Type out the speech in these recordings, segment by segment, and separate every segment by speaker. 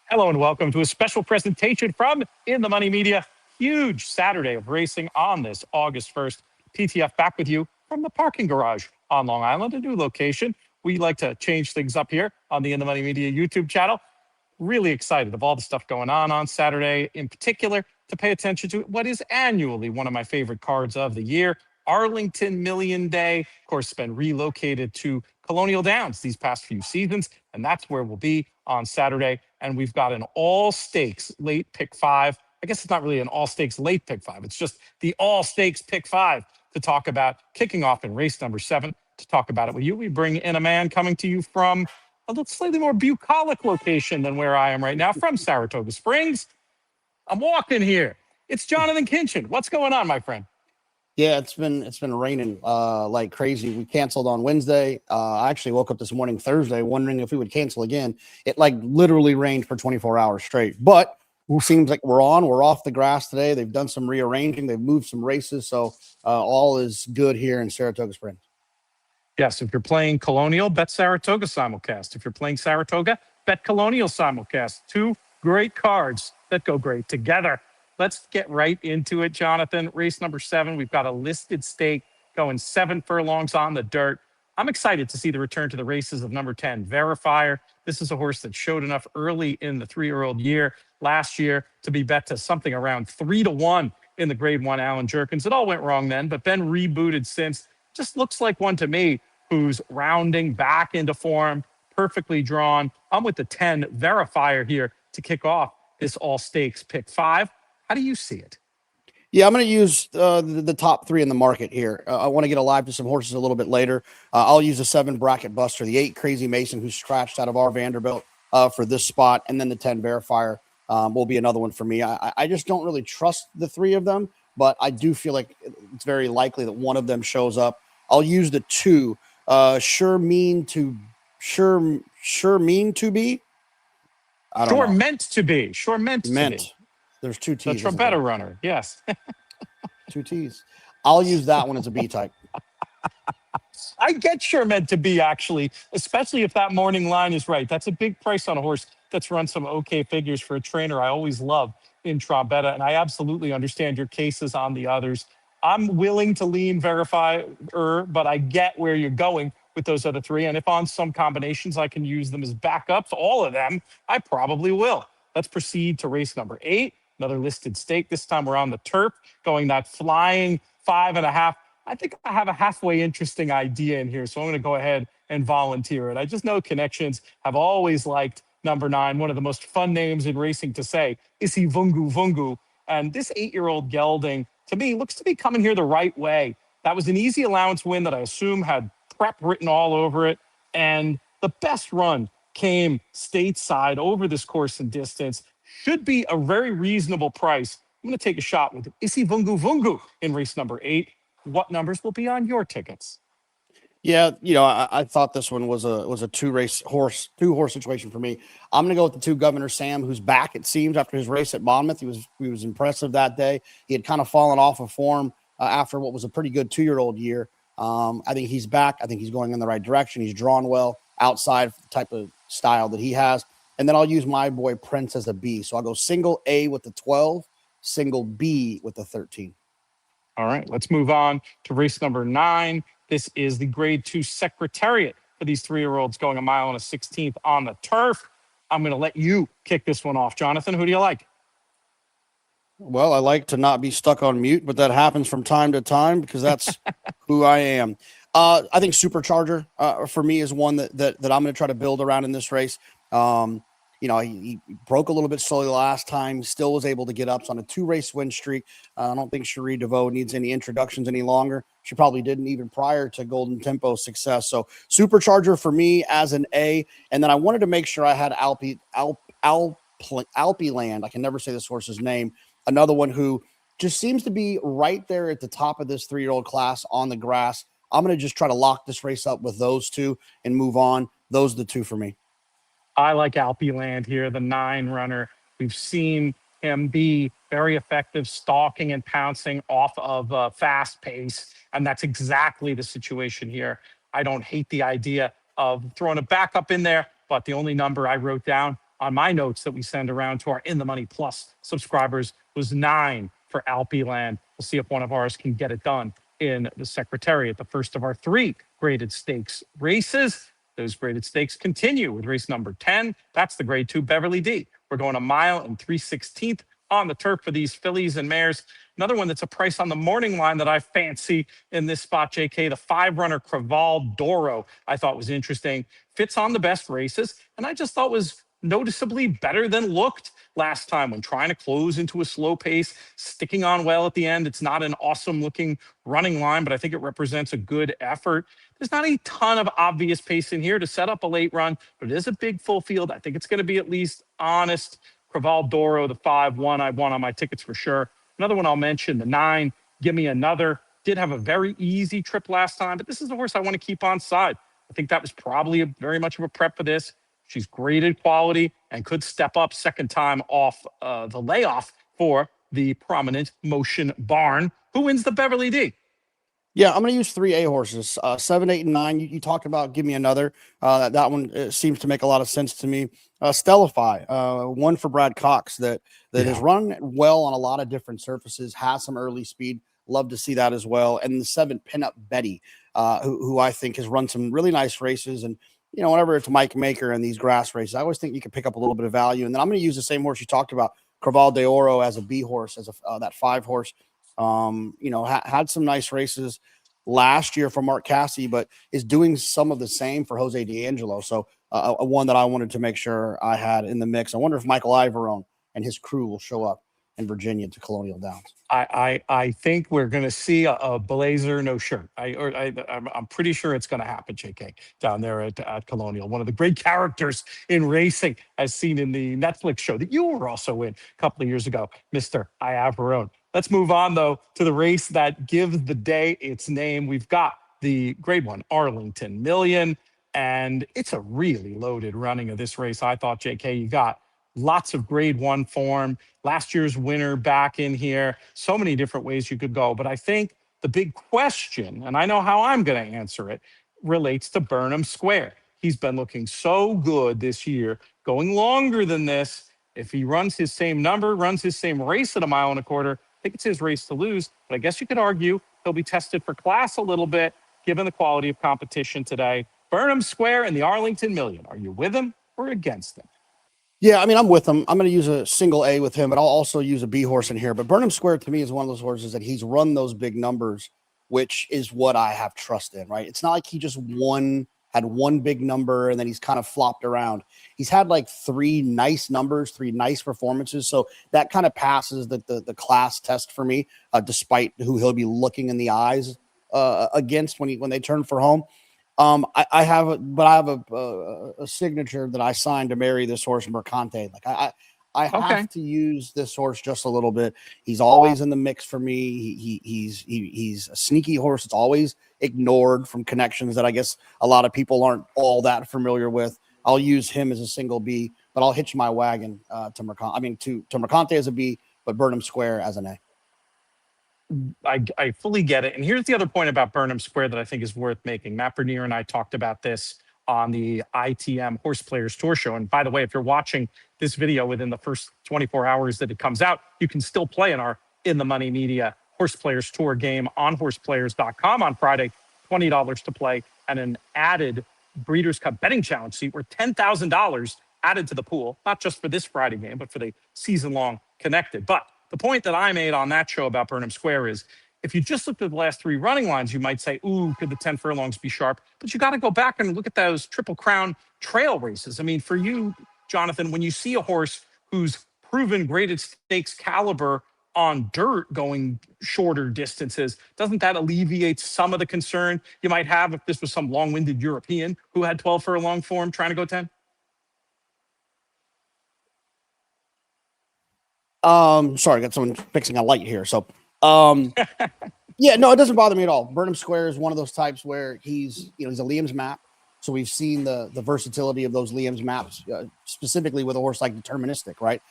Speaker 1: Hello and welcome to a special presentation from In the Money Media. Huge Saturday of racing on this August 1st. PTF back with you from the parking garage on Long Island, a new location. We like to change things up here on the In the Money Media YouTube channel. Really excited of all the stuff going on Saturday, in particular, to pay attention to what is annually one of my favorite cards of the year, Arlington Million Day. Of course, it's been relocated to Colonial Downs these past few seasons, and that's where we'll be on Saturday. And we've got an all stakes late pick five. I guess it's not really an all stakes late pick five, it's just the all stakes pick five to talk about, kicking off in race number 7. To talk about it with you, we bring in a man coming to you from a little slightly more bucolic location than where I am right now, from Saratoga Springs. I'm walking here. It's Jonathon Kinchen. What's going on, my friend?
Speaker 2: Yeah, it's been raining like crazy. We canceled on Wednesday. I actually woke up this morning, Thursday, wondering if we would cancel again. It like literally rained for 24 hours straight. But it seems like we're off the grass today. They've done some rearranging. They've moved some races. So all is good here in Saratoga Springs.
Speaker 1: Yes, if you're playing Colonial, bet Saratoga simulcast. If you're playing Saratoga, bet Colonial simulcast. Two great cards that go great together. Let's get right into it, Jonathon. Race number 7, we've got a listed stake going 7 furlongs on the dirt. I'm excited to see the return to the races of number 10, Verifier. This is a horse that showed enough early in the 3-year-old year last year to be bet to something around 3-1 in the Grade 1 Allen Jerkins. It all went wrong then, but been rebooted since. Just looks like one to me who's rounding back into form, perfectly drawn. I'm with the 10 Verifier here to kick off this all stakes pick 5. How do you see it?
Speaker 2: Yeah, I'm going to use the top 3 in the market here. I want to get alive to some horses a little bit later. I'll use the 7 Bracket Buster, the 8 Crazy Mason, who's scratched out of our Vanderbilt for this spot, and then the 10 Verifier will be another one for me. I just don't really trust the 3 of them, but I do feel like it's very likely that one of them shows up. I'll use the 2. Sure mean to be. Sure meant to be. There's 2 T's.
Speaker 1: The Trabetta runner. Yes.
Speaker 2: 2 T's. I'll use that one as a B type.
Speaker 1: I get sure meant to be, actually, especially if that morning line is right. That's a big price on a horse that's run some okay figures for a trainer I always love in Trabetta, and I absolutely understand your cases on the others. I'm willing to lean Verifier, but I get where you're going with those other 3. And if on some combinations I can use them as backups, all of them, I probably will. Let's proceed to race number 8, another listed stake. This time we're on the turf, going that flying 5.5. I think I have a halfway interesting idea in here, so I'm going to go ahead and volunteer it. I just know connections have always liked number 9, one of the most fun names in racing to say, Isi Vungu Vungu. And this 8-year-old gelding, to me, looks to be coming here the right way. That was an easy allowance win that I assume had prep written all over it. And the best run came stateside over this course and distance. Should be a very reasonable price. I'm going to take a shot with Isi Vungu Vungu in race number 8. What numbers will be on your tickets?
Speaker 2: Yeah, I thought this one was a two horse situation for me. I'm going to go with the 2 Governor Sam, who's back, it seems, after his race at Monmouth. He was impressive that day. He had kind of fallen off of form after what was a pretty good 2-year-old year. I think he's back. I think he's going in the right direction. He's drawn well outside the type of style that he has. And then I'll use my boy Prince as a B. So I'll go single A with the 12, single B with the 13.
Speaker 1: All right, let's move on to race number 9. This is the Grade 2 Secretariat for these 3-year-olds, going 1 mile and a 16th on the turf. I'm going to let you kick this one off. Jonathon, who do you like?
Speaker 2: Well, I like to not be stuck on mute, but that happens from time to time because that's who I am. I think Supercharger for me is one that I'm going to try to build around in this race. He broke a little bit slowly last time, still was able to get ups on a 2-race win streak. I don't think Cherie DeVoe needs any introductions any longer. She probably didn't even prior to Golden Tempo's success. So Supercharger for me as an A. And then I wanted to make sure I had Alpi Land. I can never say this horse's name. Another one who just seems to be right there at the top of this 3-year-old class on the grass. I'm going to just try to lock this race up with those 2 and move on. Those are the 2 for me.
Speaker 1: I like Alpi Land here, the 9 runner. We've seen him be very effective stalking and pouncing off of a fast pace, and that's exactly the situation here. I don't hate the idea of throwing a backup in there, but the only number I wrote down on my notes that we send around to our In the Money Plus subscribers was 9 for Alpeland. We'll see if one of ours can get it done in the Secretariat, the first of our 3 graded stakes races. Those graded stakes continue with race number 10. That's the grade 2 Beverly D. We're going a mile and 3/16 on the turf for these fillies and mares. Another one that's a price on the morning line that I fancy in this spot, JK, the 5-runner Craval Doro, I thought was interesting. Fits on the best races, and I just thought was noticeably better than looked last time when trying to close into a slow pace, sticking on well at the end. It's not an awesome looking running line, but I think it represents a good effort. There's not a ton of obvious pace in here to set up a late run, but it is a big full field. I think it's going to be at least honest. Craval Doro, the 5-1, I won on my tickets for sure. Another one I'll mention, the 9, Give Me Another. Did have a very easy trip last time, but this is the horse I want to keep on side. I think that was probably very much of a prep for this. She's graded quality and could step up second time off the layoff for the Prominent Motion Barn. Who wins the Beverly D?
Speaker 2: Yeah, I'm going to use 3 A horses, 7, 8, and 9. You talked about Give Me Another. That one seems to make a lot of sense to me. Stellify, one for Brad Cox that has run well on a lot of different surfaces, has some early speed. Love to see that as well. And the 7, Pinup Betty, who I think has run some really nice races. And, you know, whenever it's Mike Maker and these grass races, I always think you can pick up a little bit of value. And then I'm going to use the same horse you talked about, Craval de Oro, as a B horse, as that 5 horse. You know, had some nice races last year for Mark Cassidy, but is doing some of the same for Jose D'Angelo. So one that I wanted to make sure I had in the mix. I wonder if Michael Ivorone and his crew will show up in Virginia to Colonial Downs.
Speaker 1: I think we're going to see a blazer, no shirt. I'm pretty sure it's going to happen, JK, down there at Colonial. One of the great characters in racing, as seen in the Netflix show that you were also in a couple of years ago, Mr. Ivorone. Let's move on, though, to the race that gives the day its name. We've got the grade 1 Arlington Million, and it's a really loaded running of this race. I thought, JK, you got lots of grade 1 form. Last year's winner back in here. So many different ways you could go. But I think the big question, and I know how I'm going to answer it, relates to Burnham Square. He's been looking so good this year, going longer than this. If he runs his same number, runs his same race at a mile and a quarter, I think it's his race to lose. But I guess you could argue he'll be tested for class a little bit, given the quality of competition today. Burnham Square and the Arlington Million. Are you with him or against him?
Speaker 2: Yeah, I mean, I'm with him. I'm going to use a single A with him, but I'll also use a B horse in here. But Burnham Square to me is one of those horses that he's run those big numbers, which is what I have trust in, right? It's not like he just had one big number and then he's kind of flopped around. He's had like 3 nice numbers, 3 nice performances. So that kind of passes the class test for me, despite who he'll be looking in the eyes against when they turn for home. I have a signature that I signed to marry this horse, Mercante. Like I have to use this horse just a little bit. He's always in the mix for me. He's a sneaky horse. It's always ignored from connections that I guess a lot of people aren't all that familiar with. I'll use him as a single B, but I'll hitch my wagon to Mercante as a B, but Burnham Square as an A.
Speaker 1: I fully get it. And here's the other point about Burnham Square that I think is worth making. Matt Bernier and I talked about this on the ITM Horse Players Tour show. And by the way, if you're watching this video within the first 24 hours that it comes out, you can still play in our In the Money Media Horse Players Tour game on horseplayers.com on Friday. $20 to play and an added Breeders' Cup betting challenge seat where $10,000 added to the pool, not just for this Friday game, but for the season-long connected. But the point that I made on that show about Burnham Square is if you just looked at the last 3 running lines, you might say, ooh, could the 10 furlongs be sharp? But you got to go back and look at those Triple Crown trail races. I mean, for you, Jonathan, when you see a horse who's proven graded stakes caliber on dirt going shorter distances, doesn't that alleviate some of the concern you might have if this was some long-winded European who had 12 furlong form trying to go 10?
Speaker 2: Sorry, I got someone fixing a light here. So, yeah, no, it doesn't bother me at all. Burnham Square is one of those types where he's a Liam's map. So we've seen the versatility of those Liam's maps, specifically with a horse like Deterministic, right?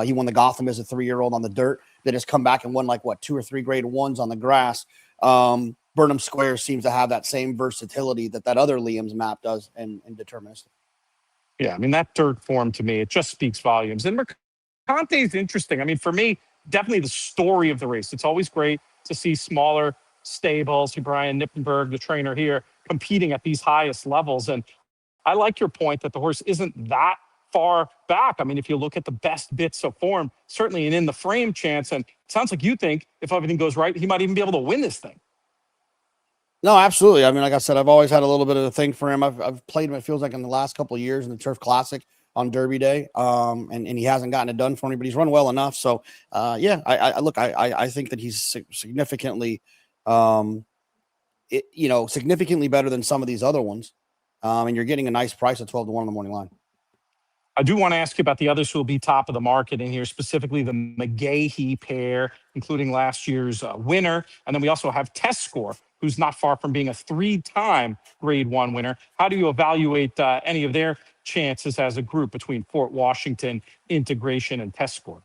Speaker 2: He won the Gotham as a 3-year-old on the dirt, then has come back and won 2 or 3 grade 1s on the grass. Burnham Square seems to have that same versatility that other Liam's map does in Deterministic.
Speaker 1: Yeah, I mean, that dirt form to me, it just speaks volumes. And Mercante is interesting. I mean, for me, definitely the story of the race. It's always great to see smaller stables, Brian Nippenberg, the trainer here, competing at these highest levels. And I like your point that the horse isn't that far back. I mean, if you look at the best bits of form, certainly an in the frame chance. And it sounds like you think if everything goes right, he might even be able to win this thing.
Speaker 2: No, absolutely. I mean, like I said, I've always had a little bit of a thing for him. I've played him, it feels like, in the last couple of years in the Turf Classic on Derby Day. And he hasn't gotten it done for me, but he's run well enough. So, yeah, I think that he's significantly, significantly better than some of these other ones. And you're getting a nice price at 12 to 1 on the morning line.
Speaker 1: I do want to ask you about the others who will be top of the market in here, specifically the McGahee pair, including last year's winner. And then we also have Test Score, who's not far from being a 3-time Grade 1 winner. How do you evaluate any of their chances as a group between Fort Washington, Integration, and Test Score?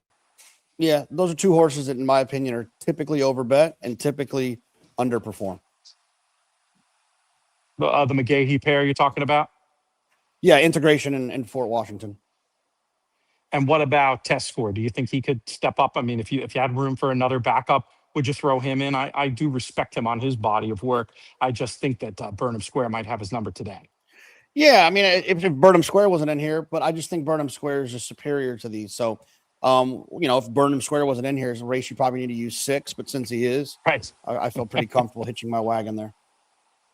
Speaker 2: Yeah, those are two horses that, in my opinion, are typically overbet and typically underperform.
Speaker 1: The McGahee pair you're talking about?
Speaker 2: Yeah, Integration and Fort Washington.
Speaker 1: And what about Test Score? Do you think he could step up? I mean, if you had room for another backup, would you throw him in? I do respect him on his body of work. I just think that Burnham Square might have his number today.
Speaker 2: Yeah, I mean, if Burnham Square wasn't in here, but I just think Burnham Square is just superior to these. So, if Burnham Square wasn't in here, it's a race you probably need to use 6, but since he is,
Speaker 1: Right.
Speaker 2: I feel pretty comfortable hitching my wagon there.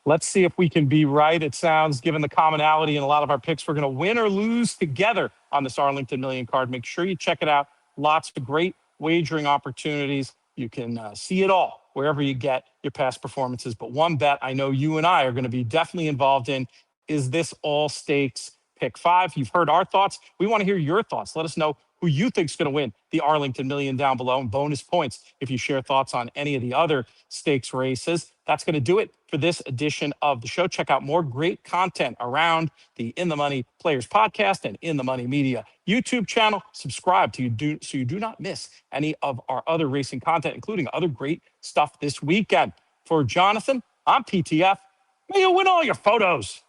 Speaker 1: Let's see if we can be right. It sounds, given the commonality in a lot of our picks, we're going to win or lose together on this Arlington Million card. Make sure you check it out. Lots of great wagering opportunities. You can see it all wherever you get your past performances. But one bet I know you and I are going to be definitely involved in is this all stakes pick 5. You've heard our thoughts. We want to hear your thoughts. Let us know who you think is going to win the Arlington Million down below, and bonus points if you share thoughts on any of the other stakes races. That's going to do it for this edition of the show. Check out more great content around the In the Money Players podcast and In the Money Media YouTube channel. Subscribe so you do not miss any of our other racing content, including other great stuff this weekend. For Jonathon, I'm PTF. May you win all your photos.